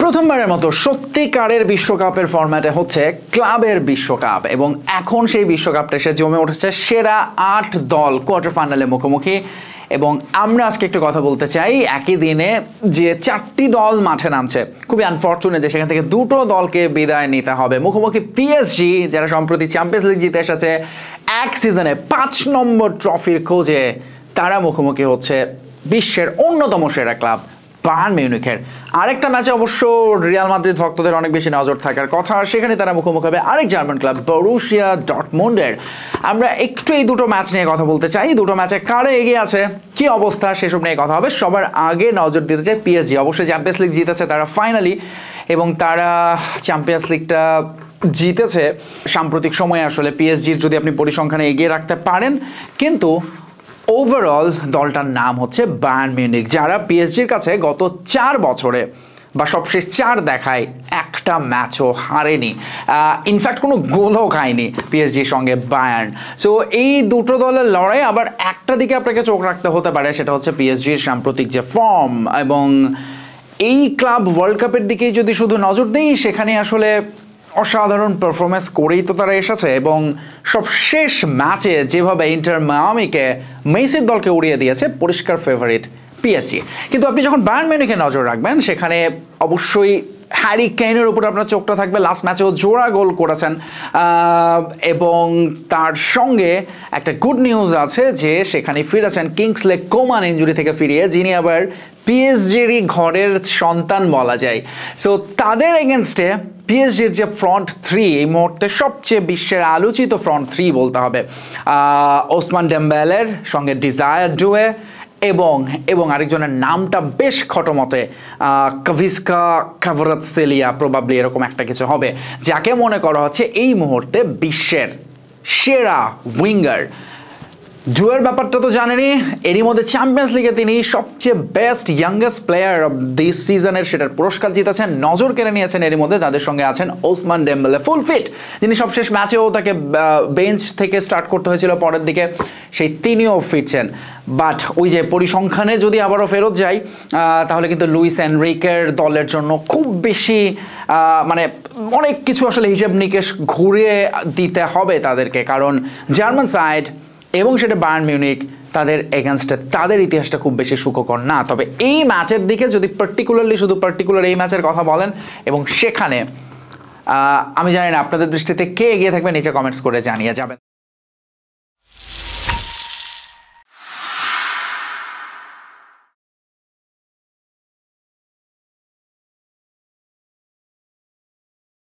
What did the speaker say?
প্রথমবারের মতো সত্যিকারের বিশ্বকাপের ফরম্যাটে হচ্ছে ক্লাবের বিশ্বকাপ এবং এখন সেই বিশ্বকাপটা এসে জমে উঠেছে সেরা ৮ দল কোয়ার্টার ফাইনালে মুখোমুখি। এবং আমরা আজকে একটু কথা বলতে চাই একই দিনে যে 4টি দল মাঠে নামছে, খুবই আনফর্চুনেট যে সেখান থেকে দুটো দলকে বিদায় নিতে হবে। মুখোমুখি পিএসজি যারা সম্প্রতি চ্যাম্পিয়ন্স লিগ জিতে এসেছে এক সিজনে 5 নম্বর ট্রফির খোঁজে, তারা মুখোমুখি হচ্ছে বিশ্বের অন্যতম সেরা ক্লাব বায়ার্ন মিউনিখের। আরেকটা ম্যাচে অবশ্য রিয়াল মাদ্রিদ ভক্তদের অনেক বেশি নজর থাকার কথা, সেখানে তারা মুখোমুখি হবে আরেক জার্মান ক্লাব বরুসিয়া ডর্টমুন্ডের। আমরা একটু এই দুটো ম্যাচ নিয়ে কথা বলতে চাই, দুটো ম্যাচে কারা এগিয়ে আছে, কি অবস্থা, সেসব নিয়ে কথা হবে। সবার আগে নজর দিতে চাই পিএসজি। অবশ্যই চ্যাম্পিয়ন্স লিগ জিতেছে তারা ফাইনালি, এবং তারা চ্যাম্পিয়ন্স লিগটা জিতেছে সাম্প্রতিক সময়ে। আসলে পিএসজির যদি আপনি পরিসংখ্যানে এগিয়ে রাখতে পারেন, কিন্তু ওভারঅল দলটার নাম হচ্ছে বায়ার্ন মিউনিখ, যারা পিএসজির কাছে গত 4 বছরে বা সবশেষ 4 দেখায় একটা ম্যাচও হারেনি, ইনফ্যাক্ট কোনো গোলও খায়নি পিএসজির সঙ্গে বায়ার্ন। সো এই দুটো দলের লড়াই। আবার একটা দিকে আপনাকে চোখ রাখতে হতে পারে, সেটা হচ্ছে পিএসজির সাম্প্রতিক যে ফর্ম, এবং এই ক্লাব ওয়ার্ল্ড কাপের দিকেই যদি শুধু নজর দিই, সেখানে আসলে অসাধারণ পারফরমেন্স করেই তো তারা এসেছে। এবং সবশেষ ম্যাচে যেভাবে ইন্টার মায়ামিকে মেসির দলকে উড়িয়ে দিয়েছে, পরিষ্কার ফেভারিট পিএসজি। কিন্তু আপনি যখন বায়ার্ন মিউনিখে নজর রাখবেন, সেখানে অবশ্যই হ্যারি কেইনের উপর আপনার চোখটা থাকবে। লাস্ট ম্যাচেও জোড়া গোল করেছেন, এবং তার সঙ্গে একটা গুড নিউজ আছে যে সেখানে ফিরেছেন কিংসলে কোমান ইনজুরি থেকে ফিরিয়ে, যিনি আবার পিএসজিরই ঘরের সন্তান বলা যায়। সো তাদের এগেনস্টে পিএসজির যে ফ্রন্ট থ্রি, এই মুহূর্তে সবচেয়ে বিশ্বের আলোচিত ফ্রন্ট থ্রি বলতে হবে, ওসমান ডেম্বেলের সঙ্গে ডিজায়ার ডুয়ে এবং আরেকজনের নামটা বেশ খটোমতে, কাভিস্কা কাভারাতসেলিয়া প্রবাবলি এরকম একটা কিছু হবে, যাকে মনে করা হচ্ছে এই মুহূর্তে বিশ্বের সেরা উইঙ্গার। ডুয়ের ব্যাপারটা তো জানেনই, এরই মধ্যে চ্যাম্পিয়ন্স লিগে তিনি সবচেয়ে best youngest player of this সিজনের সেটার পুরস্কার জিতেছেন, নজর কেড়ে নিয়েছেন। এরই মধ্যে তাদের সঙ্গে আছেন ওসমান ডেম্বেলে, ফুল ফিট, যিনি সবশেষ ম্যাচেও তাকে বেঞ্চ থেকে স্টার্ট করতে হয়েছিল পরের দিকে, সেই তিনিও ফিরছেন। বাট ওই যে পরিসংখ্যানে যদি আবারও ফেরত যাই, তাহলে কিন্তু লুইস এনরিকের দলের জন্য খুব বেশি মানে অনেক কিছু আসলে হিসেব নিকেশ ঘুরিয়ে দিতে হবে তাদেরকে, কারণ জার্মান সাইড এবং সেটা বায়ার্ন মিউনিখ, তাদের এগেনস্টে তাদের ইতিহাসটা খুব বেশি সুখকর না। তবে এই ম্যাচের দিকে যদি পার্টিকুলার এই ম্যাচের কথা বলেন, এবং সেখানে আমি জানি না আপনাদের দৃষ্টিতে কে এগিয়ে থাকবে, নিচে কমেন্টস করে জানিয়ে যাবেন।